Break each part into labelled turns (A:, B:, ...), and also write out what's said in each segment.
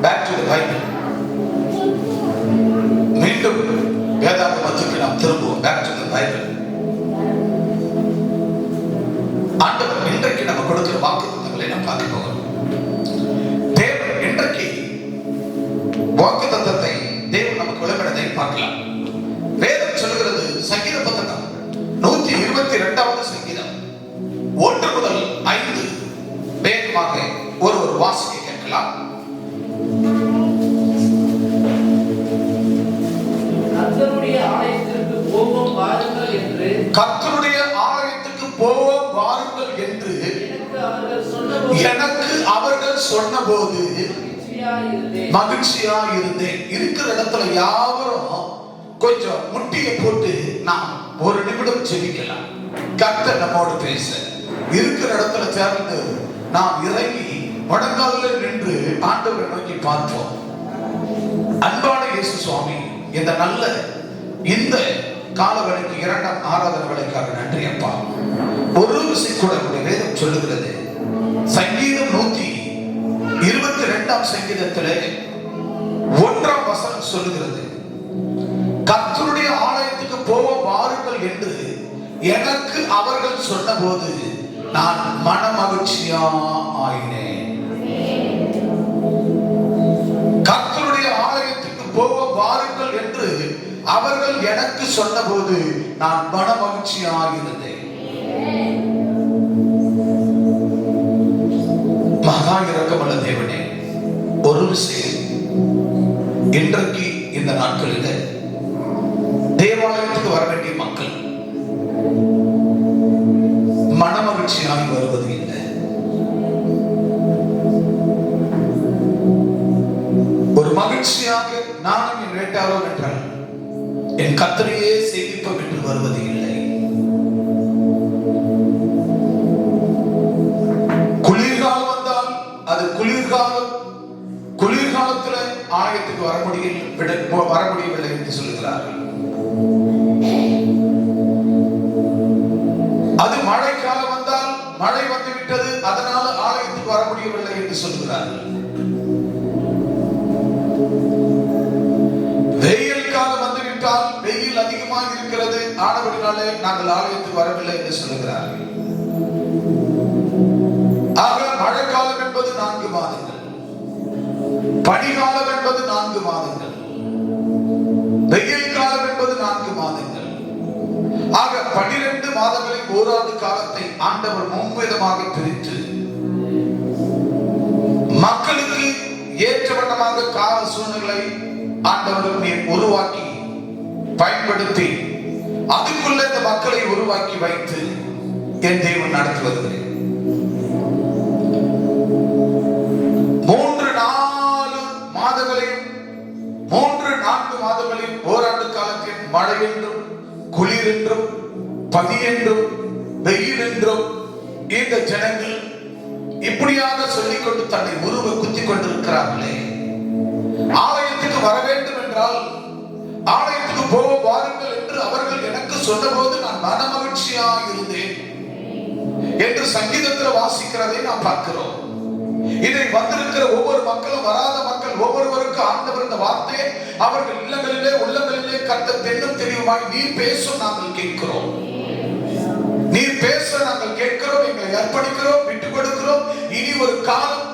A: Back to the Bible. மீண்டும் வேதாகமத்துக்கு நாம் திரும்புவோம். Back to the Bible. ஆண்டவர் இன்றைக்கு நம்ம கொடுக்கிற வாக்குத்தத்தங்களை நாம் பார்க்க போகிறோம். தேவன் இன்றைக்கு வாக்குத்தத்தத்தை தேவன் நமக்கு விளம்பினதை பார்க்கலாம். வேதம் சொல்கிறது சங்கீத புத்தகம் 122வது சங்கீதம் 1 முதல் 5 வேகமாக ஒரு வாசிக்க கேட்கலாம்.
B: கர்த்தருடைய ஆலயத்திற்கு போவோம் வாருங்கள் என்று
A: எனக்கு அவர்கள் சொன்னபோது மகிழ்ச்சியா இருந்தேன். இருக்கிற இடத்துல யாவரும் கொஞ்சம் முட்டியை போட்டு நாம் ஒரு நிமிடம் ஜெபிக்கலாம். கர்த்தர் நம்மோடு பேச இருக்கிற இடத்துல சேர்ந்து நாம் இறங்கி முழங்காலில் நின்று ஆண்டவரை நோக்கி பார்ப்போம். அன்பான இயேசு சுவாமி, இந்த நல்ல இந்த காலவேளைக்கு 2ஆம் ஆராதனை வேளைக்காக நன்றி அப்பா. ஒரு விஷயம் கூட வேதம் சொல்லுகிறது. சங்கீதம் 122ஆம் சங்கீதத்திலே 1ஆம் வசனம் சொல்லுகிறது, கர்த்தருடைய ஆலயத்துக்கு போக வாருங்கள் என்று எனக்கு அவர்கள் சொன்னபோது நான் மன மகிழ்ச்சியா ஆயினேன். கர்த்தருடைய ஆலயத்துக்கு போக வாருங்கள் என்று அவர்கள் எனக்கு சொன்னபோது நான் மன மகிழ்ச்சியா இருந்தேன். மகா இரக்கமுள்ள தேவனே, ஒரு விஷயம் இன்றைக்கு இந்த நாட்களில் தேவாலயத்துக்கு வர வேண்டிய மக்கள் மன மகிழ்ச்சியாக வருவது இல்லை. ஒரு மகிழ்ச்சியாக நானும் என் வேட்டாரோ என்றால் என் கர்த்தரையே சேவிப்போம் என்று வருவது இல்லை. குளிர்காலம் வந்தால் அது குளிர்காலத்தில் ஆலயத்துக்கு வர முடியவில்லை என்று சொல்லுகிறார்கள். அது மழைக்காலம் வந்தால் மழை வந்துவிட்டது, அதனால ஆலயத்துக்கு வர முடியவில்லை என்று சொல்லுகிறார்கள். வெயில் காலம் வந்துவிட்டால் வெயில் அதிகமாக இருக்கிறது, ஆனபடினாலே நாங்கள் ஆலயத்துக்கு வரவில்லை என்று சொல்லுகிறார்கள். ஆக மழைக்காலம் என்பது 4 மாதங்கள், பனிகாலம் என்பது 4 மாதங்கள், வெயில் காலம் என்பது 4 மாதங்கள். ஆக 12 மாதங்களில் ஓராண்டு காலத்தை ஆண்டவர் மும்விதமாக பிரித்து மக்களுக்கு ஏற்ற வண்ணமாக கால சூழ்நிலை ஆண்டவர் உருவாக்கி பயன்படுத்தி அதுக்குள்ள இந்த மக்களை உருவாக்கி வைத்து என் தேவன் நடத்தி வருகிறேன். 3-4 மாதங்களில் ஓராண்டு காலத்தில் மழை என்றும் குளிர் என்றும் பனி என்றும் வெயில் என்றும் இந்த ஜனங்கள் இப்படியாக சொல்லிக்கொண்டு தன்னை உருவ குத்திக் கொண்டிருக்கிறார்களே. ஆலயத்துக்கு வர வேண்டும் என்றால் ஆலயத்துக்கு போக வாருங்கள் என்று அவர்கள் எனக்கு சொன்னபோது நான் மன மகிழ்ச்சியாக இருந்தேன் என்று சங்கீதத்தில் வாசிக்கிறதை நாம் பார்க்கிறோம். இதை வந்திருக்கிற ஒவ்வொரு மக்களும், வராத மக்கள் ஒவ்வொருவருக்கும் ஆண்டவர் இந்த வார்த்தையை அவர்கள் இல்லங்களிலே உள்ளங்களிலே கர்த்தர் தென்னும் தெளிவுமாய் நீர் பேசும் நாங்கள் கேட்கிறோம். நீர் பேச நாங்கள் கேட்கிறோம், எங்களை அர்ப்பணிக்கிறோம், விட்டுக் கொடுக்கிறோம். இனி ஒரு காலம்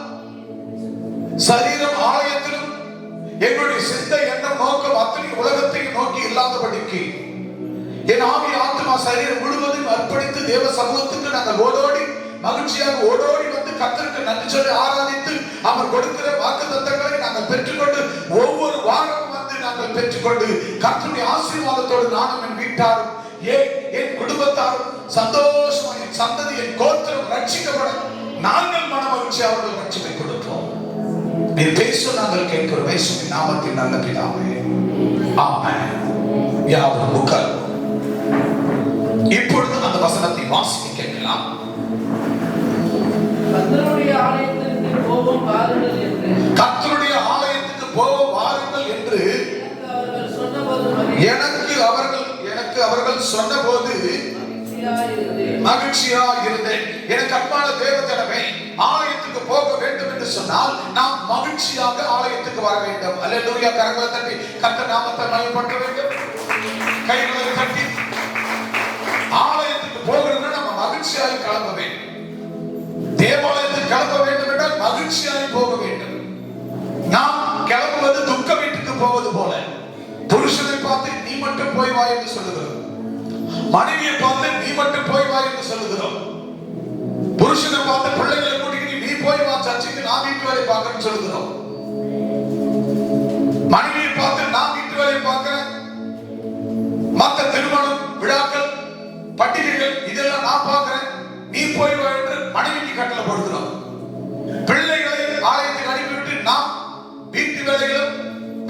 A: சரீரம் ஆலயத்திலும் எங்களுடைய சிந்தை எண்ணம் நோக்கம் அத்தனை உலகத்தையும் நோக்கி இல்லாதபடிக்கு என் ஆவி ஆத்மா சரீரம் முழுவதும் அர்ப்பணித்து தேவ சமூகத்துக்கு நாங்கள் ஓடோடி மகிழ்ச்சியாக ஓடோடி வந்து கர்த்தருக்கு நன்றி சொல்லி ஆராதித்து அவர் கொடுக்கிற வாக்குத்தத்தங்களை நாங்கள் பெற்றுக்கொண்டு ஒவ்வொரு வாரமும் வந்து நாங்கள் பெற்றுக்கொண்டு கர்த்தருடைய ஆசீர்வாதத்தோடு நானும் என் வீட்டாரும் என் குடும்பத்தாரும் சந்தோஷமா என் சந்ததி என் கோத்திரம் ரட்சிக்கப்பட நாங்கள் மன மகிழ்ச்சி அவர்கள் ரட்சிப்பை கொடுப்போம். நீர் பேச நாங்கள் கேட்கிறோம். இயேசுவின் நாமத்தில் நல்ல பிதாவே, ஆமென். யாவரும் உட்காருவோம். இப்பொழுது அந்த வசனத்தை வாசிக்க கேட்கலாம்.
B: கர்த்தருடைய ஆலயத்திற்கு போவோம் வாருங்கள் என்று எனக்கு அவர்கள் சொன்னபோது மகிழ்ச்சியா இருந்தேன். எனக்கு அன்பான தேவ ஜனமே, ஆலயத்துக்கு போக வேண்டும் என்று
A: என்று சொன்னால் நாம் மகிழ்ச்சியாக ஆலயத்துக்கு வர வேண்டும். அல்லேலூயா. கரங்களை தட்டி கர்த்தர் நாமத்தை மகிமைப்படுத்த வேண்டும். கைகளை தட்டி ஆலயத்துக்கு போகிறதுனா நம்ம மகிழ்ச்சியாக கிளம்ப வேண்டும். தேவாலயத்துக்கு கிளம்ப வேண்டும் என்றால் மகிழ்ச்சியாக போக வேண்டும். நாம் கிளம்புவது துக்க வீட்டுக்கு போவது போல. புருஷனை பார்த்து நீ மட்டும் போய் வா என்று சொல்லுகிறோம். மனைவியை பார்த்து நீ மட்டும் போய் வா என்று சொல்லுகிறோம். புருஷனை பார்த்து பிள்ளைகளை கூட்டிட்டு நீ போய் வா சர்ச்சுக்கு, நான் வீட்டு வேலை பார்க்கறேன்னு சொல்லுகிறோம். மனைவியை பார்த்து நான் வீட்டு வேலை பார்க்கிறேன், மற்ற திருமணம் விழாக்கள் பண்டிகைகள் இதெல்லாம் நான் பார்க்கிறேன், நீ போய் வா என்று மனைவிக்கு கட்டளை போடுகிறோம். பிள்ளைகளை ஆலயத்துக்கு அனுப்பிவிட்டு நாம் வீட்டு வேலைகளும்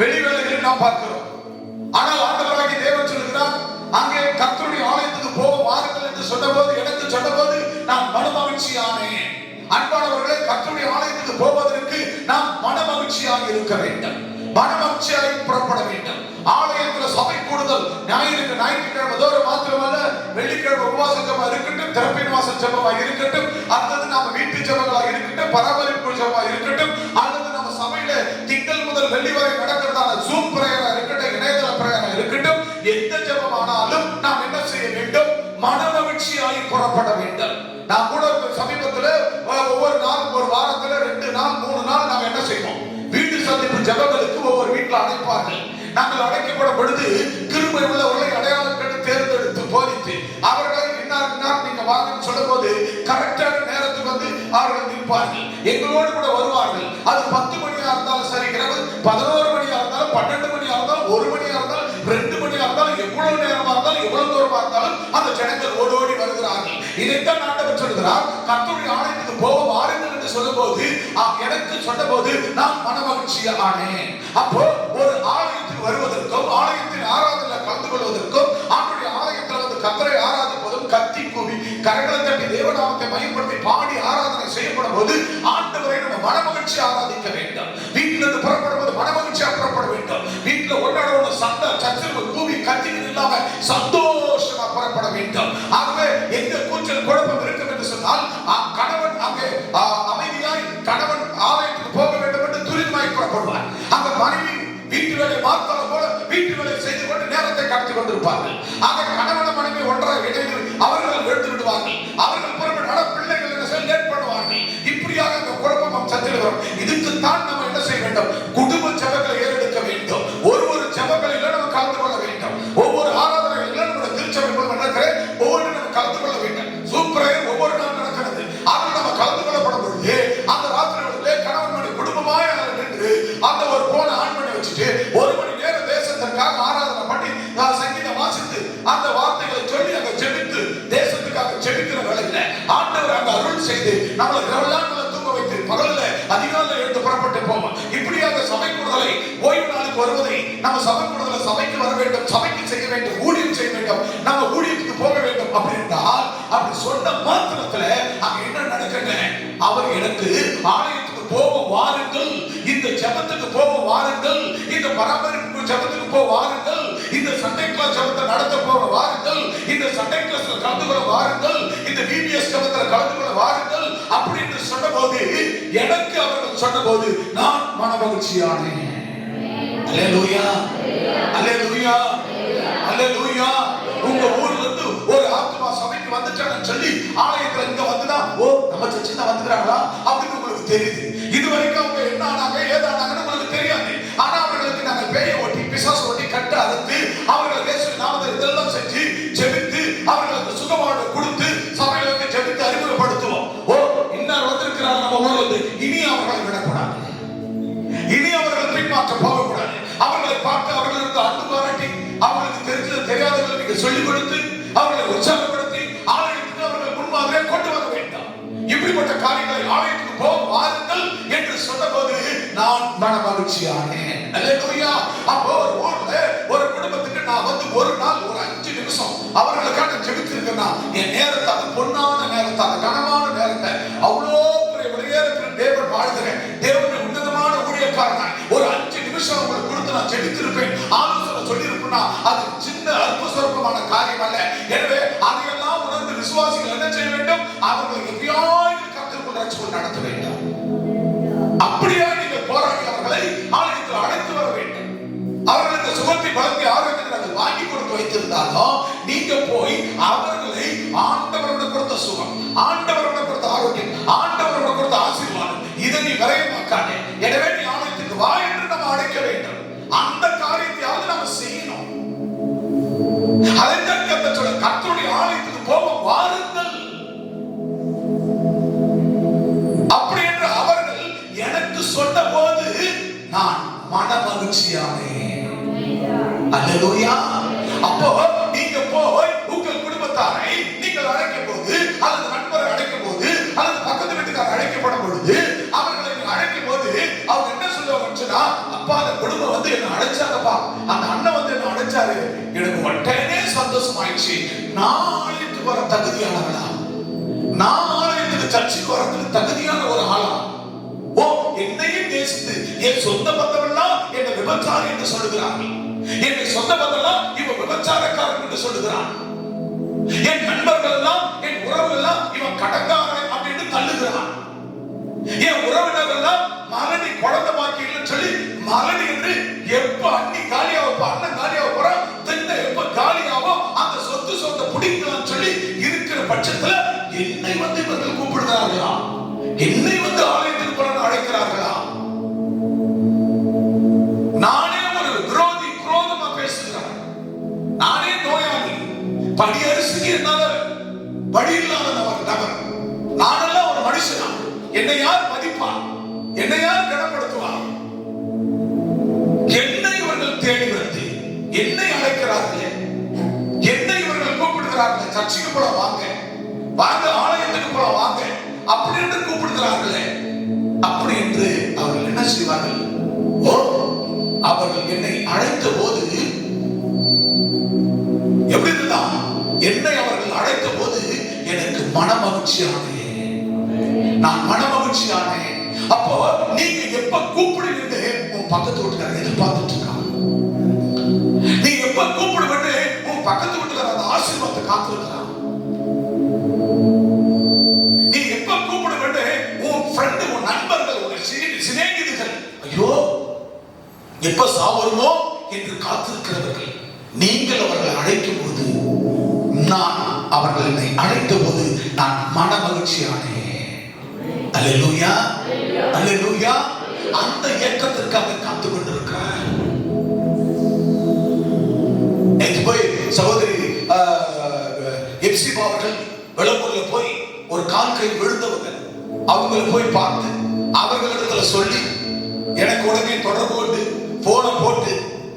A: வெளி வேலைகளும் நாம் பார்க்கிறோம். ஆனால் ஆண்டவராகிய தேவன் சொல்லுகிறார், அங்கே கர்த்தருடைய ஆலயத்துக்கு போக வாருங்கள் என்று சொன்னபோது, எனக்கு சொன்னபோது நான் மனமகிழ்ச்சியானேன். அன்பானவர்களே, கர்த்தருடைய ஆலயத்துக்கு போவதற்கு நாம் மனமகிழ்ச்சியாக இருக்க வேண்டும், மனமகிழ்ச்சியாக புறப்பட வேண்டும். ஆலயத்தில் சபை கூடுதல் ஞாயிற்றுக்கிழமை தோறும் மாத்திரமல்ல, வெள்ளிக்கிழமை உபவாச ஜெபம் இருக்கட்டும், திறப்பின் வாசல் ஜெபமா இருக்கட்டும், அல்லது நாம வீட்டு ஜெபங்களா இருக்கட்டும், பராமரிப்பு ஜெபமா இருக்கட்டும், அல்லது நம்ம சபையில திங்கள் முதல் வெள்ளி வரை நடக்கிறதான ஜூம் பிரேயரா இருக்கட்டும், இணையதள பிரேயரா இருக்கட்டும், எந்த ஜெபமானாலும் நாம் என்ன செய்ய வேண்டும்? மனமகிழ்ச்சியாய் புறப்பட வேண்டும். நான் கூட சமீபத்தில் ஒவ்வொரு நாளும் ஒரு வாரத்துல 2 நாள் 3 நாள் நாம் என்ன செய்வோம்? வீட்டு சந்திப்பு ஜெபங்களுக்கு ஒவ்வொரு வீட்டில் அழைப்பார்கள். நாங்கள் அழைக்கப்படும் பொழுது கிருபை உள்ளவர்களை அடையாளம் கண்டு தேர்ந்தெடுத்து போதித்து அவர்களை இன்னார் நீங்க வாங்கன்னு சொல்லும் போது கரெக்டான நேரத்துக்கு வந்து அவர்கள் நிற்பார்கள், எங்களோடு கூட வருவார்கள். அது 10 மணியா இருந்தாலும் சரி, இரவு 11 மணியா இருந்தாலும், 12 மணியா இருந்தாலும், 1 மணியா இருந்தாலும், 2 மணியா இருந்தாலும், எவ்வளவு நேரமா இருந்தாலும், எவ்வளவு தூரமா இருந்தாலும் அந்த ஜனங்கள் ஓடோடி வருகிறார்கள். இதைத்தான் ஆண்டவர் சொல்கிறார், கர்த்தருடைய ஆலயத்துக்கு போக வாருங்கள் என்று சொல்லும்போது, எனக்கு சொன்னபோது நான் மனமகிழ்ச்சியானேன். அப்போ ஒரு ஆலயத்துக்கு வருவதற்கும் ஆலயத்தின் ஆராதனையில் கலந்து கொள்வதற்கும் ஆண்டவருடைய ஆலயத்தில் வந்து கர்த்தரை ஆராதிப்பதும் கத்தி கூவி கரங்களை தட்டி தேவநாமத்தை மையப்படுத்தி பாடி ஆராதனை செய்யப்படும் போது ஆண்டவரை நம்ம மனமகிழ்ச்சி ஆராதிக்க வேண்டும். வீட்டில் இருந்து புறப்படும் போது மனமகிழ்ச்சியாக புறப்பட வேண்டும். வீட்டில் ஒன்னோட ஒன்று சண்டை சச்சரவு கூவி கத்திகள் இல்லாம சந்தோஷமா புறப்பட வேண்டும். ஆகவே எந்த கூச்சல் குழப்பம் இருக்கும் என்று சொன்னால் கணவன் அங்கே அமைதியாய் கணவன் ஆலயத்துக்கு போக வேண்டும் என்று துரிதமாய் புறப்படுவார். அந்த மனைவி வீட்டு வேலை மாத்தல போல வீட்டு வேலை செய்து கொண்டு நேரத்தை கடத்தி கொண்டிருப்பார்கள். ஆக கணவன் மனைவி ஒன்றாக இணைந்து அவர்கள் எடுத்து விடுவார்கள். அவர்கள் புறப்பட பிள்ளைகள் என்ன செய்ய லேட் பண்ணுவார்கள். இப்படியாக அந்த குழப்பம் சந்திருக்கிறோம். இதுக்கு தான் நம்ம என்ன செய்ய வேண்டும்? குடும்ப ஜெபங்களை ஏறெடுக்க வேண்டும். ஒரு ஜெபங்களில் நம்ம கலந்து கொள்ள வேண்டும். ஒவ்வொரு ஆராதனைகளில் நம்முடைய திருச்சபை நடக்கிற ஒவ்வொரு நம்ம கலந்து கொள்ள வேண்டும். சூப்பராக ஒவ்வொரு நாள் நடக்கிறது. அதில் நம்ம கலந்து கொள்ளப்படும் பொழுது அந்த ராத்திரிகளிலே கணவன் மனைவி குடும்பமாய் நின்று அந்த ஒரு போன ஆண்மனை வச்சுட்டு 1 மணி நேரம் தேசத்திற்காக ஆராதனை பண்ணி சங்கீதம் வாசித்து அந்த வார்த்தைகளை சொல்லி அங்க ஜெபித்து தேசத்துக்காக ஜெபிக்கிற வேளையில ஆண்டவர் அங்க அருள் செய்து நம்மளை இரவெல்லாம் தூங்க வைத்து பகல்ல அதிகாலையில் எழுந்து புறப்பட்டு போவோம். இப்படியாக சபை கூடுதலை ஓய்வு நாளுக்கு வருவதை நம்ம சபை கூடுதலை சபைக்கு வர வேண்டும், சபைக்கு செய்ய வேண்டும், ஊழியம் செய்ய வேண்டும், நம்ம ஊழியத்துக்கு போக வேண்டும். அப்படி என்றால் அப்படி சொன்ன மாத்திரத்துல அங்க என்ன நடக்குங்க? அவர் எனக்கு ஆலயத்துக்கு போக வாருங்கள், இந்த ஜெபத்துக்கு போக வாருங்கள், இந்த பராமரிப்பு ஜெபத்துக்கு போக வாருங்கள், இந்த சண்டே கிளாஸ் ஜெபத்தை நடத்த போக வாருங்கள், இந்த சண்டே கிளாஸ்ல கலந்து கொள்ள வாருங்கள், இந்த விபிஎஸ் ஜெபத்துல கலந்து கொள்ள வாருங்கள் அப்படி என்று சொன்னபோது எனக்கு அவர்கள் சொன்னபோது நான் மனமகிழ்ச்சியானேன். அல்லேலூயா, அல்லேலூயா, அல்லேலூயா. உங்க ஊர்ல இருந்து ஒரு ஆத்மா சபைக்கு வந்துட்டான்னு சொல்லி ஆலயத்துல இங்க வந்துதான் ஓ நம்ம சர்ச்சுக்கு தான் வந்துக்கிறாங்களா அப்படின்னு உங்களுக்கு தெரியுது. இதுவரைக்கும் அவங்க என்ன ஆனாங்க ஏதானாங்கன்னு உங்களுக்கு தெரியாது. ஆனா அவர்களுக்கு நாங்க பேயை ஓட்டி பிசாசு ஓட்டி கட்ட அறுத்து அவர்கள் இயேசு நாமத்தை இதெல்லாம் செஞ்சு ஜெபித்து அவர்களுக்கு சுகவாழ்வு கொடுத்து சபைகளுக்கு ஜெபித்து அறிமுகப்படுத்துவோம். ஓ இன்னார் வந்திருக்கிறார் நம்ம ஊர்ல இருந்து, இனி அவர்களை விடக்கூடாது, இனி அவர்கள் பின்மாற்ற போகக்கூடாது. அவர்களை பார்த்து அவர்களுக்கு அன்பு பாராட்டி அவர்களுக்கு தெரிஞ்சது தெரியாதவர்களை நீங்க சொல்லிக் கொடுத்து அவர்களை உற்சாகப்படுத்தி ஆலயத்துக்கு அவர்கள் முன்மாதிரியை கொண்டு வர வேண்டும். இப்படிப்பட்ட காரியங்களை ஆலயத்துக்கு போக வாருங்கள் என்று சொன்னபோது நான் மனமகிழ்ச்சியானேன். அல்லேலூயா. அப்போ ஒரு ஊர்ல ஒரு குடும்பத்துக்கு நான் வந்து ஒரு நாள் ஒரு 5 நிமிஷம் அவர்களுக்காக ஜெபிச்சிருக்கேன்னா என் நேரத்தை, அந்த பொன்னான நேரத்தை, அந்த கனமான நேரத்தை அவ்வளோ வெளியேறுகிற தேவன் வாழ்கிறேன் தேவனுடைய உன்னதமான ஊழியக்காரனாய் ஒரு 5 நிமிஷம் உங்களுக்கு கொடுத்து நான் ஜெபித்திருப்பேன், ஆலோசனை சொல்லியிருப்பேன்னா அது சின்ன அற்ப சொற்பமான காரியம் அல்ல. எனவே அதையெல்லாம் உணர்ந்து விசுவாசிகள் என்ன செய்ய வேண்டும்? அவர்களை எப்படியாவது கர்த்தருக்குள் ரட்சிக்குள் நடத்த வேண்டும். மன மகிழ்ச்சியானே. அல்லேலூயா. அப்போ நீங்க போய் உங்கள் குடும்பத்தாரை நீங்கள் அழைக்கும் போது, அல்லது நண்பரை அழைக்கும் போது, அல்லது பக்கத்து வீட்டுக்காரர் அழைக்கப்படும் பொழுது, அவர்களை அழைக்கும் போது அவங்க என்ன சொல்லுவாங்கன்னு சொன்னா, அப்பா அந்த குடும்பம் வந்து என்ன அழைச்சாங்கப்பா, அந்த அண்ணன் வந்து என்ன அழைச்சாரு, எனக்கு உடனே சந்தோஷம் ஆயிடுச்சு. நாளைக்கு வர தகுதியானவளா, நாளைக்கு சர்ச்சுக்கு வரதுக்கு தகுதியான ஒரு ஆளா, ஓ என்னையும் நேசித்து என் சொந்த பந்தமெல்லாம் என்னை விபச்சாரி என்று சொல்லுகிறார்கள், என்னை சொந்த பந்தமெல்லாம் இவன் விபச்சாரக்காரன் என்று சொல்லுகிறான், என் நண்பர்கள் எல்லாம் என் உறவுகள் எல்லாம் இவன் கடங்காரன் அப்படின்னு தள்ளுகிறான், என் உறவினர்கள் எல்லாம் மலடி குழந்தை பாக்கி இல்லைன்னு சொல்லி மலடி என்று எப்ப அண்ணி காலியாவோ அண்ணன் காலியாவோ போறான், தென்ன எப்ப காலியாவோ அந்த சொத்தை பிடிக்கலாம்னு சொல்லி இருக்கிற பட்சத்துல என்னை வந்து இவர்கள் கூப்பிடுகிறார்களா, என்னை வந்து ஆலயத்துக்கு போல அழைக்கிறார்களா, நானே ஒரு விரோதி குரோதமா பேசுகிறேன், நானே நோயாளி, படி அரிசிக்கு என்னால படி இல்லாத நபர், நானெல்லாம் ஒரு மனுஷனா, என்னை யார் மதிப்பான், என்னை யார் கனப்படுத்துவார், என்னை இவர்கள் தேடி வந்து என்னை அழைக்கிறார்களே, என்னை இவர்கள் கூப்பிடுகிறார்கள், சர்ச்சுக்கு போல வாங்க வாங்க, ஆலயத்துக்கு போல வாங்க அப்படி என்று கூப்பிடுகிறார்களே, அப்படி என்று அவர்கள் என்ன செய்வார்கள், ஓ அவர்கள் என்னை அழைத்த போது எப்படி இருந்தான், என்னை அவர்கள் அழைத்த போது எனக்கு மன மகிழ்ச்சியானே, நான் மன மகிழ்ச்சியானே. அப்போ நீங்க எப்ப கூப்பிடுவீங்க, உன் பக்கத்து வீட்டுக்காரங்க எதிர்பார்த்துட்டு இருக்காங்க, நீ எப்ப கூப்பிடுவேன்னு உன் பக்கத்து வீட்டுக்காரங்க அந்த ஆசீர்வாதத்தை காத்திருக்கிறான், நீ எப்ப கூப்பிடுவேன்னு உன் ஃப்ரெண்டு, உன் நண்பர்கள், உன் சிநேகிதர்கள் ஐயோ எப்ப சாவருமோ என்று காத்திருக்கிறவர்கள், நீங்கள் அவர்களை அழைக்கும் போது, நான் அவர்கள் என்னை அழைத்த போது நான் மன மகிழ்ச்சியானே. அல்லேலூயா, அல்லேலூயா. அந்த ஏற்றத்திற்காக காத்து கொண்டிருக்கிறார். நேற்று போய் சகோதரி எப்சிபா அவர்கள் விளம்பூர்ல போய் ஒரு கால் கை விழுந்தவங்க, அவங்களை போய் பார்த்து அவர்களிடத்துல சொல்லி எனக்கு உடனே தொடர்பு கொண்டு போனை போட்டு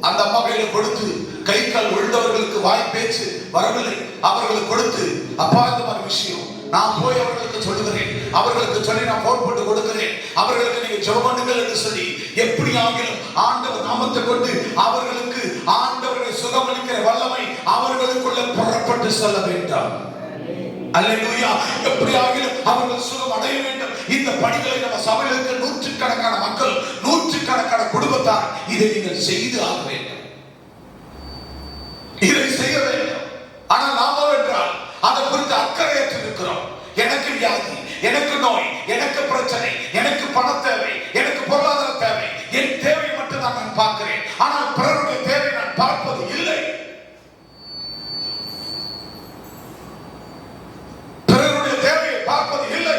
A: அந்த அம்மா கையில கொடுத்து, கை கால் விழுந்தவர்களுக்கு வாய் பேச்சு வரவில்லை, அவர்களுக்கு கொடுத்து, அப்பா இந்த மாதிரி விஷயம் நான் போய் அவர்களுக்கு சொல்லுகிறேன், அவர்களுக்கு சொல்லி நான் போன் போட்டு கொடுக்கிறேன், அவர்களுக்கு நீங்க ஜெபம் பண்ணுங்கள் என்று சொல்லி, எப்படி ஆகிலும் ஆண்டவர் நாமத்தை கொண்டு அவர்களுக்கு ஆண்டவரை சுகமளிக்கிற வல்லமை அவர்களுக்குள்ள புறப்பட்டு செல்ல வேண்டும். அல்லேலூயா. எப்படி ஆகிலும் அவர்கள் சுகம் அடைய வேண்டும். இந்த பணிகளை நம்ம சபையில் இருக்கிற நூற்றுக்கணக்கான மக்கள், நூற்றுக்கணக்கான குடும்பத்தார் இதை நீங்கள் செய்து ஆக வேண்டும், இதை செய்ய வேண்டும். ஆனால் நாம என்றால் அதை குறித்து அக்கறையற்று இருக்கிறோம். எனக்கு வியாதி, எனக்கு நோய், எனக்கு பிரச்சனை, எனக்கு பண தேவை, எனக்கு பொருளாதார தேவை, என் தேவை மட்டும் தான் நான் பார்க்கிறேன், ஆனால் பிறருடைய தேவை நான் பார்ப்பது இல்லை. பிறருடைய தேவையை பார்ப்பது இல்லை.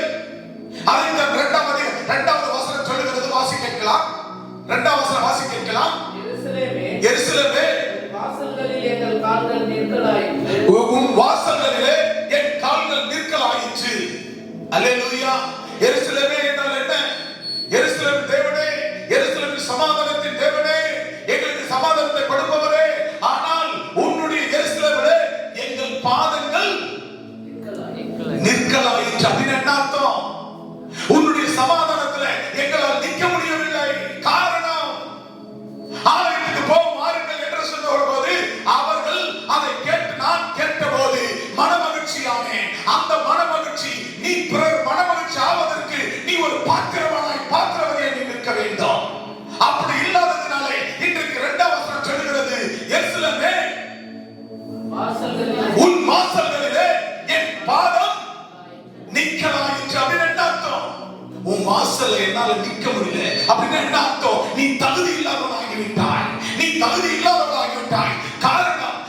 A: அதை இந்த இரண்டாவது வசனம் சொல்லுகிறது, வாசி கேட்கலாம். இரண்டாவது வசனம் வாசி கேட்கலாம். எருசலேமே
B: வாசல்களில் எங்கள் கால்கள் நிற்கலாயிற்று,
A: உன் வாசல்களிலே என் கால்கள் நிற்கலாயிற்று. அல்லேலூயா. எருசலேமே என்றால் என்ன? எருசலேம் தேவனே, எருசலேமின் சமாதானத்தின் தேவனே, எங்களுக்கு சமாதானத்தை கொடுப்பவரே, ஆனால் உன்னுடைய எருசலேமிலே எங்கள் பாதங்கள் நிற்கலாயிற்று. அப்படின்னு என்ன அர்த்தம்? உன்னுடைய சமாதானத்தில் எங்களால் நிற்க முடியவில்லை. காரணம், ஆலயத்துக்கு போகும் வாருங்கள் என்று சொன்னபோது அவர்கள் அதை கேட்டு, நான் கேட்டபோது மனமகிழ்ச்சியானே. அந்த மனமகிழ்ச்சி, நீ பிறர் மனமகிழ்ச்சி ஆவதற்கு நீ ஒரு பாத்திரவதையை நீ நிற்க வேண்டும். அப்படி இல்லாததினாலே இன்றைக்கு இரண்டாவது வசனம் சொல்லுகிறது, எருசலேமே உன் வாசல்களிலே என் பாதம் நிற்கலாயிற்று. அப்படின்னு என்ன அர்த்தம்? உன் வாசல்ல என்னால நிற்க முடியல அப்படின்னு என்ன அர்த்தம்? நீ தகுதி இல்லாதவனாகிவிட்டாய், நீ தகுதி இல்லாதவனாகிவிட்டாய். காரணம்,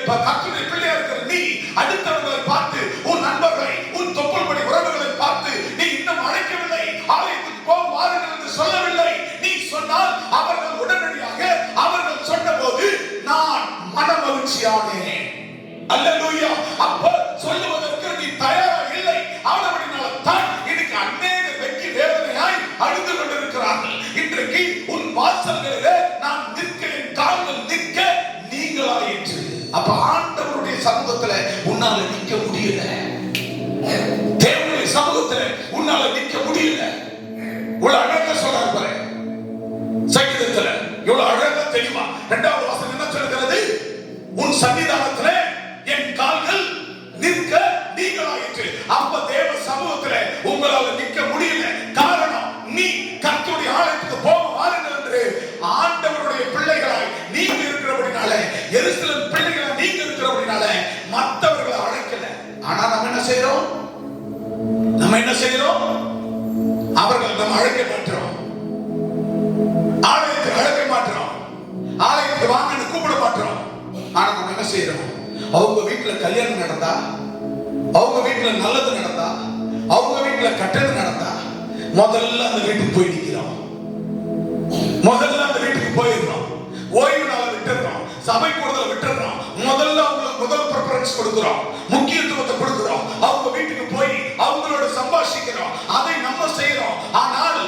A: கர்த்தருடைய பிள்ளையா இருக்கிற நீ அடுத்தவர்களை பார்த்து, உன் நண்பர்களை, உன் தொப்புள்படி உறவுகளை பார்த்து நீ இன்னும் அழைக்கவில்லை, ஆலயத்துக்கு போகும் வாருங்கள் என்று சொல்லவில்லை. நீ சொன்னால் அவர்கள் உடனடியாக அவர்கள் சொன்னபோது நான் மனமகிழ்ச்சியானேன். அல்லேலூயா. அப்ப சொல்லுவதற்கு நீ தயாரா இல்லை. ஆனபடினால தான் இன்னைக்கு அநேக வெற்றி வேதனையாய் அழுது கொண்டிருக்கிறார்கள். இன்றைக்கு உன் வாசல்களிலே அப்ப ஆண்டவருடைய சமூகத்துல உன்னால நிக்க முடியல, தேவனுடைய சமூகத்துல உன்னால நிக்க முடியல. இவ்வளவு அழகா சொல்றாரு பாரு சங்கீதத்துல, இவ்வளவு அழகா தெளிவா. இரண்டாவது வசனம் என்ன சொல்கிறது? உன் சன்னிதானத்துல என் கால்கள் நிற்க நீங்களாயிற்று. அப்ப தேவ சமூகத்துல உங்களால நிக்க முடியல. காரணம், நீ கர்த்தருடைய ஆலயத்துக்கு போக வாருங்கள் என்று ஆண்டவருடைய பிள்ளைகளாய் நீங்க இருக்கிறபடினால, எருசலேம் பிள்ளைகளாய் நீங்க இருக்கிறபடினால மற்றவர்களை அழைக்கல. ஆனா நம்ம என்ன செய்யறோம்? அவர்கள் நம்ம அழைக்க மாட்டோம், ஆலயத்துக்கு அழைக்க மாட்டோம், ஆலயத்துக்கு வாங்கன்னு கூப்பிட மாட்டோம். ஆனா நம்ம என்ன செய்யறோம்? அவங்க வீட்டுல கல்யாணம் நடந்தா, அவங்க வீட்டுல நல்லது நடந்தா, அவங்க வீட்டுல கட்டது நடந்தா முதல்ல அந்த வீட்டுக்கு போய் நிக்கிறோம், முதல்ல அந்த வீட்டுக்கு போயிடுறோம், ஓய்வு நாளை விட்டுறோம், சபை கூடுதலை விட்டுறோம், முதல்ல அவங்களுக்கு முதல் ப்ரிஃபரன்ஸ் கொடுக்கிறோம், முக்கியத்துவத்தை கொடுக்கிறோம். அவங்க வீட்டுக்கு போய் அவங்களோட சம்பாஷிக்கிறோம், அதை நம்ம செய்யறோம். ஆனால்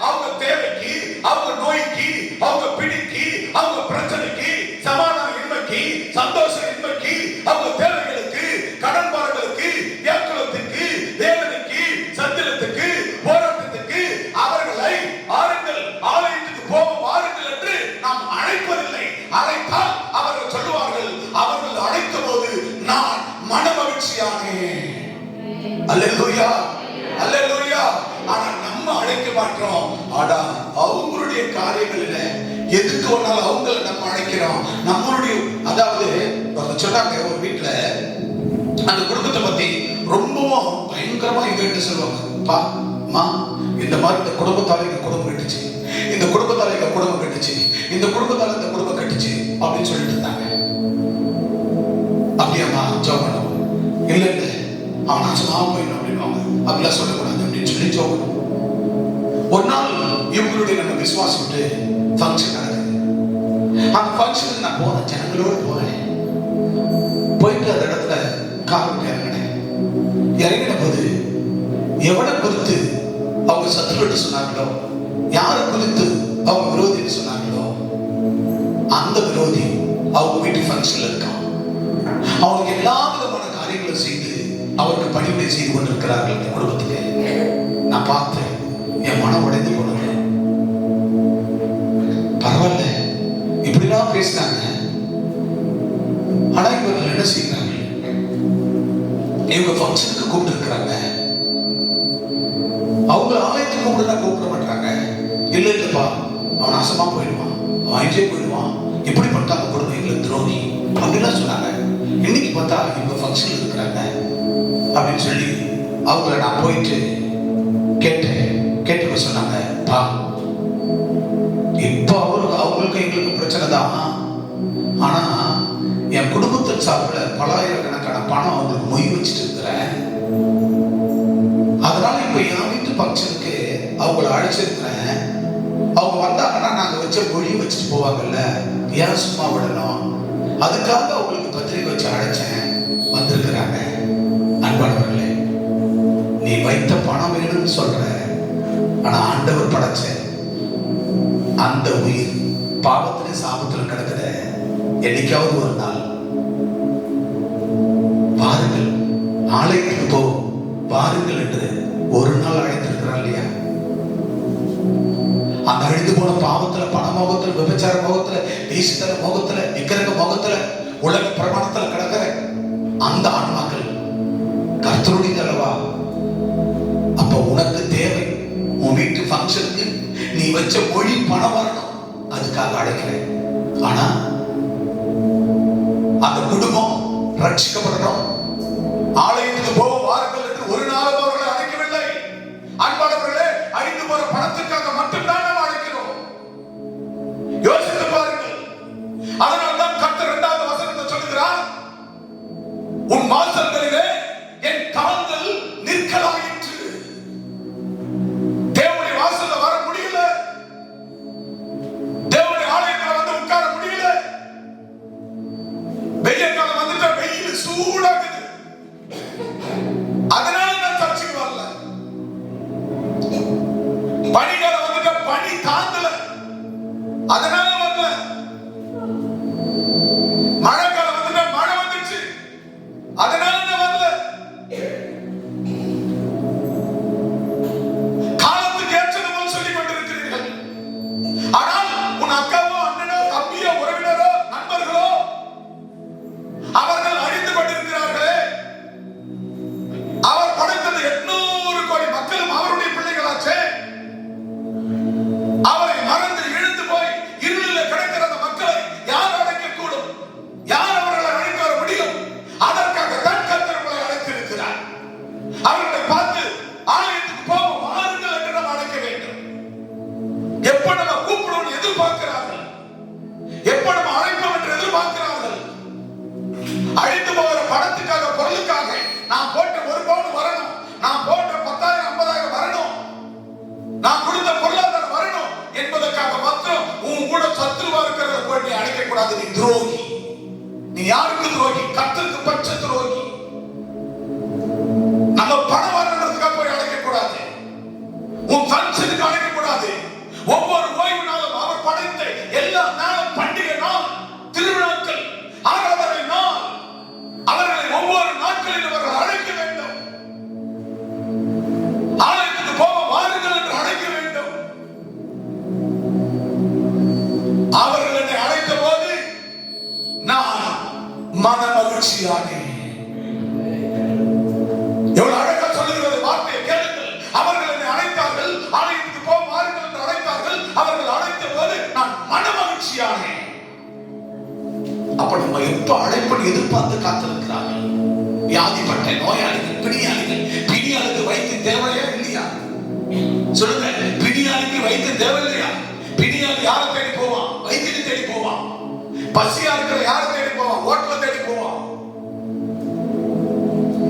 A: அவங்க தேவைக்கு, அவங்க நோய்க்கு, அவங்க பிடிக்கு, அவங்க பிரச்சனைக்கு, சமாதான இன்மைக்கு, சந்தோஷ இன்மைக்கு, அவங்க தேவைகளுக்கு, கடன் பாரங்களுக்கு, வியாக்குலத்துக்கு, வேதனைக்கு, சஞ்சலத்துக்கு, போராட்டத்துக்கு அவர்களை ஆறுங்கள், ஆலயத்துக்கு போக வாருங்கள் என்று நாம் அழைப்பதில்லை. அழைத்தால் அவர்கள் சொல்லுவார்கள், அவர்கள் அழைத்த போது நான் மனமகிழ்ச்சியானேன். அல்லேலூயா, அல்லேலூயா. ஆனா நம்ம அழைக்க மாட்டோம். ஆனா அவங்களுடைய காரியங்களில எதுக்கு வேணாலும் அவங்கள நம்ம அழைக்கிறோம். நம்மளுடைய, அதாவது சொன்னாங்க ஒரு வீட்டுல அந்த குடும்பத்தை பத்தி ரொம்பவும் பயங்கரமா எங்கிட்ட சொல்லுவாங்க, பா மா இந்த மாதிரி இந்த குடும்பத்தால எங்க குடும்பம் கட்டுச்சு, இந்த குடும்பத்தால எங்க குடும்பம் கட்டுச்சு, இந்த குடும்பத்தால இந்த குடும்பம் கட்டுச்சு அப்படின்னு சொல்லிட்டு இருந்தாங்க. அப்படியாமா ஜோம் பண்ணுவோம், இல்ல இல்ல அவன் நாசமாக போயிடும் அப்படின்வாங்க. அப்படிலாம் சொல்லக்கூடாது அப்படின்னு சொல்லி ஜோம் பண்ணுவோம். ஒரு நாள் இவங்களுடைய நம்ம விசுவாசம் விட்டு ஃபங்க்ஷன் நடக்குது. அந்த ஃபங்க்ஷனுக்கு நான் போறேன், ஜனங்களோடு போறேன். போயிட்டு அந்த இடத்துல கார் இறங்கின போது எவனை குறித்து அவங்க சத்துருன்னு சொன்னாங்களோ, யாரை குறித்து அவங்க விரோதின்னு சொன்னாங்களோ, அந்த விரோதி அவங்க வீட்டு ஃபங்க்ஷன்ல இருக்கான். அவங்களுக்கு எல்லா விதமான காரியங்களும் செய்து அவருக்கு பணிவிடை செய்து கொண்டிருக்கிறார்கள் இந்த குடும்பத்துக்கு. நான் பார்த்தேன், என் மனம் உடைந்து போனது. பரவாயில்ல இப்படிலாம் பேசினாங்க, ஆனா இவர்கள் என்ன செய்யறாங்க? இவங்க ஃபங்க்ஷனுக்கு கூப்பிட்டு இருக்கிறாங்க, அவங்க ஆலயத்துக்கு கூப்பிட மாட்டாங்க. இல்ல இல்லப்பா அவன் நாசமா போயிடுவான், அவன் அஞ்சே போயிடுவான், இப்படிப்பட்ட அந்த குடும்பம் எங்களுக்கு துரோகி அப்படிலாம் சொன்னாங்க. இன்னைக்கு பார்த்தா இவங்க ஃபங்க்ஷன்ல இருக்கிறாங்க அப்படின்னு சொல்லி அவங்கள நான் போயிட்டு கேட்டு சொன்னாங்க, பா இப்ப அவங்களுக்கு எங்களுக்கு பிரச்சனை தான், ஆனா என் குடும்பத்தின் சார்பில் பலாயிரக்கணக்கான பணம் அவங்களுக்கு மொய் வச்சுட்டு இருக்கிறேன். அதனால இப்ப என் வீட்டு ஃபங்க்ஷனுக்கு அவங்கள அழைச்சிருக்கிறேன். அவங்க வந்தாங்கன்னா நாங்க வச்ச மொழி வச்சுட்டு போவாங்கல்ல, ஏன் சும்மா விடணும்? அதுக்காக அவங்களுக்கு பத்திரிகை வச்சு அழைச்சேன், வந்திருக்கிறாங்க. அன்பானவர்களே, நீ வைத்த பணம் வேணும்னு சொல்ற, ஆனா ஆண்டவர் படைச்ச அந்த உயிர் பாவத்திலே சாபத்துல கிடக்குற. என்னைக்காவது ஒரு நாள் வாருங்கள், ஆலயத்துக்கு போ வாருங்கள் என்று ஒரு நாள் அழைத்திருக்கிறார் இல்லையா? அந்த அழிந்து போன பாவத்துல, பண மோகத்துல, விபச்சார மோகத்துல, வீசுதல மோகத்துல, விக்கிரக மோகத்துல, உலக பிரமாணத்துல கிடக்கிற அந்த ஆன்மாக்கள் கர்த்தருடைய அல்லவா? அப்ப உனக்கு தேவை, உன் வீட்டு ஃபங்க்ஷனுக்கு நீ வச்ச மொழி பணம் வரணும், அதுக்காக அழைக்கிறேன். ஆனா அந்த குடும்பம் ரட்சிக்கப்படணும், ஆலயத்துக்கு போக வாருங்கள் என்று ஒரு நாள் அவர்களை அழைக்கவில்லை. அன்பானவர்களே, அழிந்து போற பணத்துக்காக மட்டும்தான் நாம் அழைக்கிறோம். யோசித்து பாருங்கள். அதனால்தான் கர்த்தர் 2வது வசனத்தை சொல்லுகிறார், உன் வாசல்களிலே என் கால்கள் நிற்கலாயிற்று. தேவனுடைய வாசல்ல வர முடியல, தேவனுடைய ஆலயத்துல வந்து உட்கார முடியல. வெயில் காலம் வந்துட்டா வெயில் சூடாக எப்ப நம்ம கூப்பிடுவோம் எதிர்பார்க்கிறார்கள், எப்ப நம்ம அழைப்போம் என்று எதிர்பார்க்கிறார்கள். அழித்து போகிற பணத்துக்காக, பொருளுக்காக நான் போட்ட 1 பவுன் வரணும், நான் போட்ட 10,000 50,000 வரணும், நான் கொடுத்த பொருளாதாரம் வரணும் என்பதற்காக மாத்திரம் உன் கூட சத்துருவா இருக்கிறத போய் நீ அழைக்க கூடாது. நீ துரோகி. நீ யாருக்கு துரோகி? கர்த்தருக்கு பட்ச துரோகி. நம்ம பணம் வரணுன்றதுக்காக போய் அழைக்க கூடாது. உன் ஃபங்க்ஷனுக்கு அழைக்க கூடாது. ஒவ்வொரு ஓய்வு நாளும் அவர் படைத்த எல்லா நாளும் பண்டிகை நாள், திருவிழாக்கள், ஆராதனை நாள், அவர்களை ஒவ்வொரு நாட்களிலும் அவர்கள் அழைக்க வேண்டும். ஆலயத்துக்கு போக வாருங்கள் என்று அழைக்க வேண்டும். அவர்கள் என்னை அழைத்த போது நான் மன மகிழ்ச்சியானேன். எவ்வளவு அழகா சொல்லுகிறது வார்த்தையை கேளுங்கள். அவர்கள் என்னை அழைத்தார்கள், ஆலயத்துக்கு போக வாருங்கள் என்று அழைத்தார்கள். அவர்கள் அழைத்த போது நான் மன மகிழ்ச்சியானேன். அப்ப நம்ம எப்ப அழைப்பை எதிர்பார்த்து காத்திருக்கிறார்கள். வியாதிப்பட்ட நோயாளிகள், பிணியாளுக்கு வைத்தியம் தேவையா இல்லையா? சொல்லுங்க, பிணியாளுக்கு வைத்தியம் தேவை இல்லையா? பிணியாளி யாரை தேடி போவான்? வைத்தியத்தை தேடி போவான். பசியா இருக்கிற யாரை தேடி போவான்? ஹோட்டலை தேடி போவான்.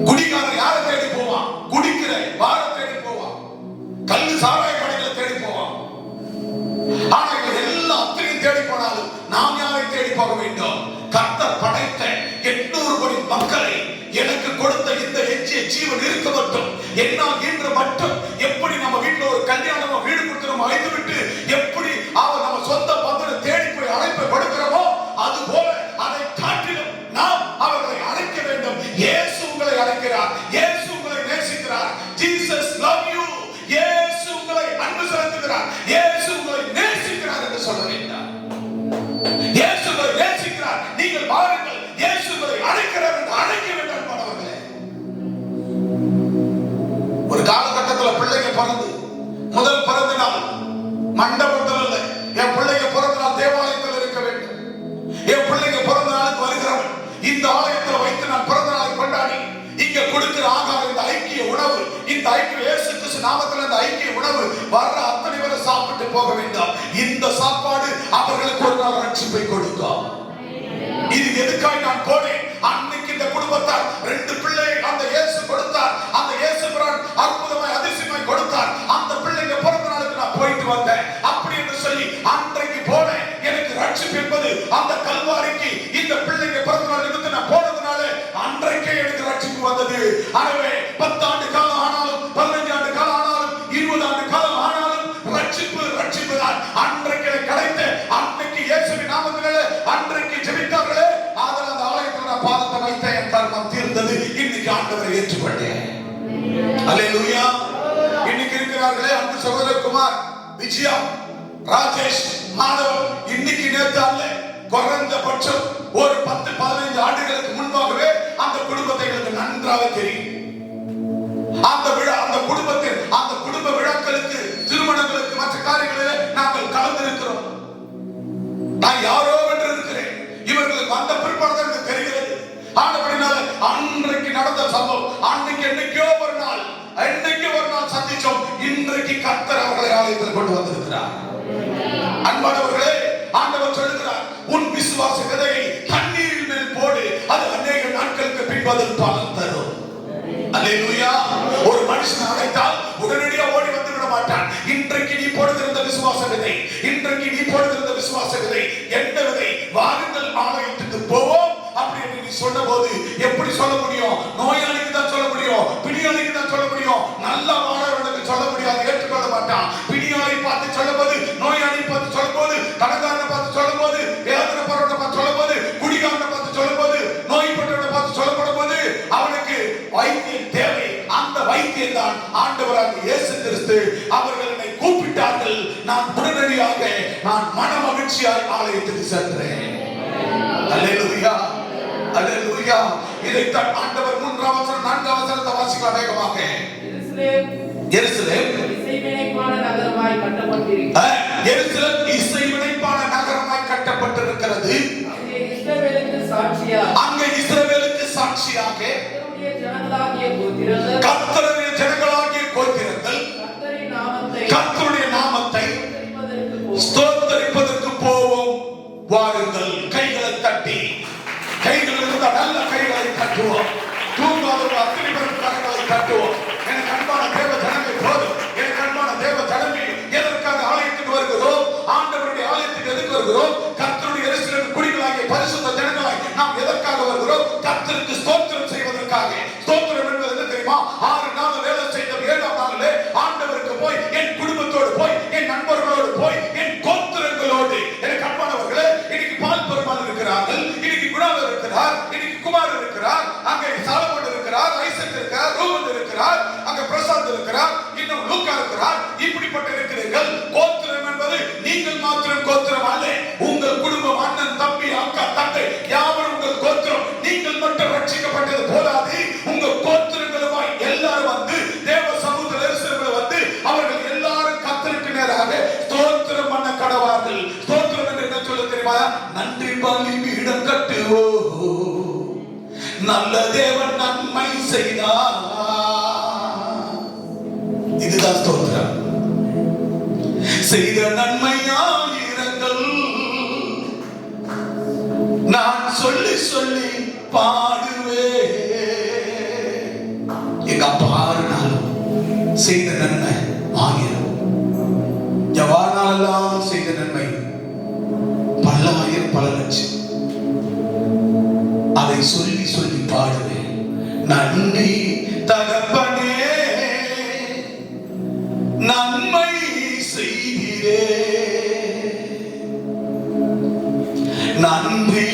A: குடிக்காரர் யாரை தேடி போவான்? குடிக்கிற பாரை தேடி போவான். கல்லு சாராய கடைகளை தேடி போவான். ஆனா எல்லாம் அத்தனையும் தேடி போனாலும் நாம் யாரை தேடி போக வேண்டும்? கர்த்தர் படைத்த 800 கோடி மக்களை எனக்கு கொடுத்த இந்த எஞ்சிய ஜீவன் இருக்க மட்டும், என்னால் இன்று மட்டும் எப்படி நம்ம வீட்டுல ஒரு கல்யாணமா வீடு கொடுத்து நம்ம அழைத்து விட்டு எப்படி அவர் நம்ம சொந்த பந்தனை தேடி போய் அழைப்பை கொடுக்கிறோமோ, அது போல அதை காட்டிலும் நாம் அவர்களை அழைக்க வேண்டும். இயேசு உங்களை அழைக்கிறார். இயேசு உங்களை நேசிக்கிறார். Jesus love you. இயேசு உங்களை அன்பு செலுத்துகிறார். இயேசு உங்களை நேசிக்கிறார் என்று சொல்ல வேண்டாம். இயேசு உங்களை நேசிக்கிறார். நீங்கள் வாருங்கள். இயேசு உங்களை அழைக்கிறார் என்று அழைக்க வேண்டும். மாணவர்களே, ஒரு காலகட்டத்தில் பிள்ளைங்க பிறந்து முதல் பிறந்த நாள் மண்டபத்தில் இல்லை, என் பிள்ளைங்க பிறந்த நாள் தேவாலயத்தில் இருக்க வேண்டும். என் பிள்ளைங்க பிறந்த நாளுக்கு வருகிறவன் இந்த ஆலயத்தில் வைத்து நான் பிறந்த நாளை கொண்டாடி இங்க கொடுக்கிற ஆகாரம், இந்த ஐக்கிய உணவு, இந்த ஐக்கிய இயேசு கிறிஸ்து நாமத்தில் இந்த ஐக்கிய உணவு வர்ற அத்தனை பேரை சாப்பிட்டு போக வேண்டாம். இந்த சாப்பாடு அவர்களுக்கு ஒரு நாள் ரட்சிப்பை கொடுக்கும். இது எதுக்காக நான் போனேன்? அன்னைக்கு இந்த குடும்பத்தார் 2 பிள்ளை அந்த இயேசு கொடுத்தார். அந்த இயேசு பிரான் அற்புதமாய் அதிசயமாய் கொடுத்தார். அந்த பிள்ளைங்க பிறந்த நாளுக்கு நான் போயிட்டு வந்தேன் அப்படி என்று சொல்லி அன்றைக்கு போனேன். எனக்கு ரட்சிப்பு என்பது அந்த கல்வாரிக்கு இந்த பிள்ளைங்க பிறந்த நாள் நிமித்தம் நான் போனதுனால அன்றைக்கே எனக்கு ரட்சிப்பு வந்தது. ஆகவே 10 ஆண்டு காலம் ஆனாலும், 15 ஆண்டு காலம் ஆனாலும், 20 ஆண்டு காலம் ஆனாலும் ரட்சிப்பு தான் அன்றைக்கு கிடைத்த. அன்றைக்கு இயேசுவின் நாமத்தினாலே அன்றைக்கு ஜெபித்தார்களே, அதனால அந்த ஆலயத்தில் நான் பாதத்தை வைத்தேன். என் கர்மம் தீர்ந்தது. இன்னைக்கு ஆண்டவரை ஏற்றுக்கொண்டேன். அல்லேலூயா. இன்னைக்கு இருக்கிறார்களே அன்பு சகோதரகுமார், விஜயா, ராஜேஷ், மாணவன், இன்னைக்கு நேற்று அல்ல, குறைந்தபட்சம் ஒரு 10-15 ஆண்டுகளுக்கு முன்பாகவே அந்த குடும்பத்தை எங்களுக்கு நன்றாக தெரியும். அந்த விழா, அந்த குடும்பத்தில், அந்த குடும்ப விழாக்களுக்கு, திருமணங்களுக்கு, மற்ற காரியங்களில் நாங்கள் கலந்திருக்கிறோம். நான் யாரோ என்று இருக்கிறேன். இவர்களுக்கு அந்த பிற்பாடு எனக்கு தெரிகிறது. ஆனபடினால அன்றைக்கு நடந்த சம்பவம், அன்னைக்கு என்னைக்கோ ஒரு நாள் சந்திச்சோம். இன்றைக்கு கர்த்தர் அவர்களை ஆலயத்தில் கொண்டு வந்திருக்கிறார். அன்பானவர்களே, ஆண்டவர் சொல்லுகிறார், உன் விசுவாச விதையை தண்ணீரில் மேல் போடு, அது அநேக நாட்களுக்கு பின்பு அதில் பலன் தரும். அல்லேலூயா. ஒரு மனுஷன் அழைத்தால் உடனடியாக ஓடி வந்து விட மாட்டான். இன்றைக்கு நீ போடுகிற விசுவாச விதை, இன்றைக்கு நீ போடுகிற விசுவாச விதை என்ன விதை? வாருங்கள் ஆலயத்துக்கு போவோம் அப்படி என்று நீ சொன்ன போது எப்படி சொல்ல முடியும்? நோயாளிக்கு தான் சொல்ல முடியும், பிணியாளிக்கு தான் சொல்ல முடியும். நல்ல மாணவர்களுக்கு சொல்ல முடியாது, ஏற்றுக்கொள்ள மாட்டான். பிணியாளை பார்த்து சொல்லும் போது, நோயாளி பார்த்து சொல்லும் போது, கடன்காரனை பார்த்து சொல்லும் போது, வேதனை பரவனை பார்த்து சொல்லும் போது, குடிகாரனை பார்த்து சொல்லும் போது, நோய்பட்டவனை பார்த்து சொல்லப்படும் போது அவனுக்கு வைத்தியம் தேவை. அந்த வைத்தியம் தான் ஆண்டவராகிய இயேசு கிறிஸ்து. அவர்கள் என்னை கூப்பிட்டார்கள். நான் உடனடியாக நான் மன மகிழ்ச்சியாய் ஆலயத்துக்கு சென்றேன். அல்லேலூயா, அல்லேலூயா. இதைத்தான் ஆண்டவர் 3ஆம் வசனம் 4ஆம் வசனத்தை வாசிக்கலாம் வேகமாக. எருசலேம் இசைவினைப்பான நகரமாய் கட்டப்பட்டிருக்கிறது. எருசலேம் இசைவினைப்பான நகரமாய் கட்டப்பட்டிருக்கிறது. அங்கே இஸ்ரவேலுக்கு சாட்சியாக கர்த்தருடைய ஜனங்களாகிய கோத்திரங்கள் கர்த்தருடைய நாமத்தை ஸ்தோத்தரிப்பதற்கு போவோம். வாருங்கள், கைகளை தட்டி, கைகள் இருந்தால் நல்ல கைகளை தட்டுவோம். தூங்காதவர்கள் அத்தனை பேரும் கரங்களை தட்டுவோம். எனக்கு அன்பான தேவ ஜனமே போதும். எனக்கு அன்பான தேவ ஜனமே, எதற்காக ஆலயத்துக்கு வருகிறோம்? ஆண்டவருடைய ஆலயத்துக்கு எதுக்கு வருகிறோம்? கர்த்தருடைய எருசலேமின் குடிகளாகிய பரிசுத்த ஜனங்களாய் நாம் எதற்காக வருகிறோம்? கர்த்தருக்கு ஸ்தோத்திரம் செய்வதற்காக. ஸ்தோத்திரம் என்பது என்ன தெரியுமா? 6 நாள் வேலை செய்த 7ஆம் நாளிலே ஆண்டவருக்கு போய், என் குடும்பத்தோடு போய், என் நண்பர்களோடு போய், என் கோத்திரங்களோடு. எனக்கு அன்பானவர்களே, இன்னைக்கு பால் பெருமாள் இருக்கிறார்கள், இன்னைக்கு குணாவர் இருக்கிறார், இன்னைக்கு குமார் இருக்கிறார், அங்கே சாலமோன் இருக்கிறார், ஐசக் இருக்கிறார், ரூபன் இருக்கிறார், அங்கே பிரசாந்த் இருக்கிறார், இன்னும் லூக்கா இருக்கிறார். இப்படிப்பட்ட இருக்கிறீர்கள். கோத்திரம் என்பது நீங்கள் மாத்திரம் கோத்திரம் அல்ல. உங்கள் குடும்பம், அண்ணன், தம்பி, அக்கா, தங்கை யாவரும் உங்கள் கோத்திரம். நீங்கள் மட்டும் ரட்சிக்கப்பட்டது போதாது. உங்கள் கோத்திரங்களுமாய் எல்லாரும் வந்து தேவ சமூகத்தில் எருசலேமில் வந்து அவர்கள் எல்லாரும் கர்த்தருக்கு நேராக ஸ்தோத்திரம் பண்ண கடவார்கள். ஸ்தோத்திரம் என்று என்ன சொல்ல தெரியுமா? நன்றி பலி பீடம் கட்டுவோ, நல்ல தேவன் நன்மை செய்தார். இதுதான் ஸ்தோத்திரம். செய்த நன்மையாயிரங்கள் நான் சொல்லி சொல்லி பாடுவே. எங்க அப்பா 6 நாள் செய்த நன்மை 1000, ஜவானாலெல்லாம் செய்த நன்மை பல ஆயிரம், பல லட்சம். அதை சொல்லி சொல்லி பாடுவேன். நன்றி தகப்பனே, நன்மை செய்கிறே. நன்றி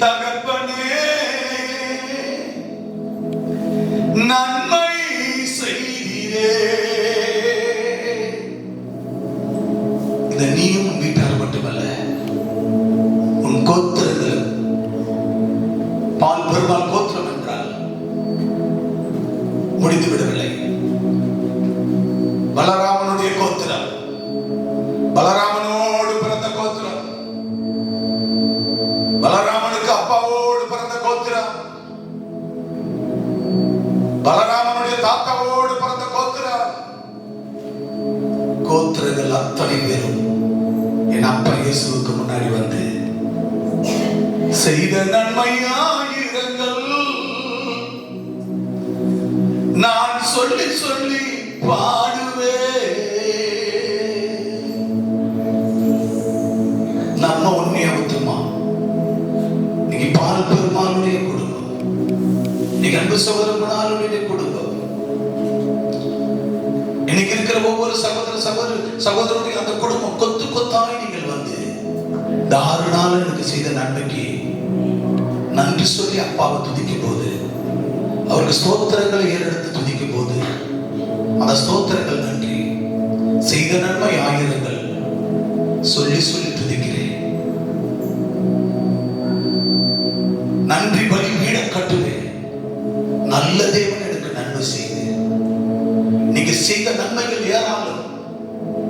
A: தகப்பனே, நன்மை செய்கிறே. இந்த நீயும் வீட்டார் மட்டுமல்ல, உன் கோத்திரங்கள். பால் பெருமாள் கோத்திரம் என்றால் முடிந்து விடவில்லை. பலராமனுடைய கோத்திரம், பலராமனோடு பிறந்த கோத்திரம், பலராமனுக்கு அப்பாவோடு பிறந்த கோத்திரம், பலராமனுடைய தாத்தாவோடு பிறந்த கோத்திரம். கோத்திரங்கள் அத்தனை பேரும் என் அப்பா இயேசுவுக்கு முன்னாடி வந்து செய்த நன்மையாயிரங்கள் நான் சொல்லி சொல்லி பாடுவே. நம்ம உண்மையா ஒத்துமா? இன்னைக்கு பால் பெருமாளுடைய குடும்பம், இன்னைக்கு அன்பு சகோதரனுடைய குடும்பம், இன்னைக்கு இருக்கிற ஒவ்வொரு சகோதரனுடைய அந்த குடும்பம் கொத்து கொத்தாய் நீங்கள் வந்து இந்த 6 நாள் எனக்கு செய்த நன்மைக்கு நன்றி சொல்லி அப்பாவை துதிக்கும் போது, அவருக்கு ஸ்தோத்திரங்களை ஏறெடுத்து துதிக்கும் போது, அந்த ஸ்தோத்திரங்கள் நன்றி. செய்த நன்மை 1000ங்கள் சொல்லி சொல்லி துதிக்கிறேன். நன்றி பலி பீடம் கட்டுவேன். நல்ல தேவன் எனக்கு நன்மை செய்து, நீங்க செய்த நன்மைகள் ஏறாலும்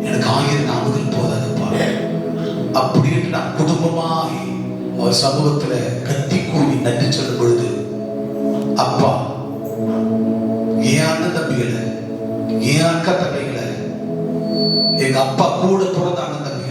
A: எனக்கு 1000 நாமங்கள் போதாதுப்பா. அப்படி என்று நான் குடும்பமாய் அவர் சமூகத்துல கத்தி கூவி நன்றி சொல்லும் பொழுது, அப்பா என் அண்ணன் தம்பிகளை, என் அக்கா தங்கைகளை, எங்க அப்பா கூட பிறந்த அண்ணன்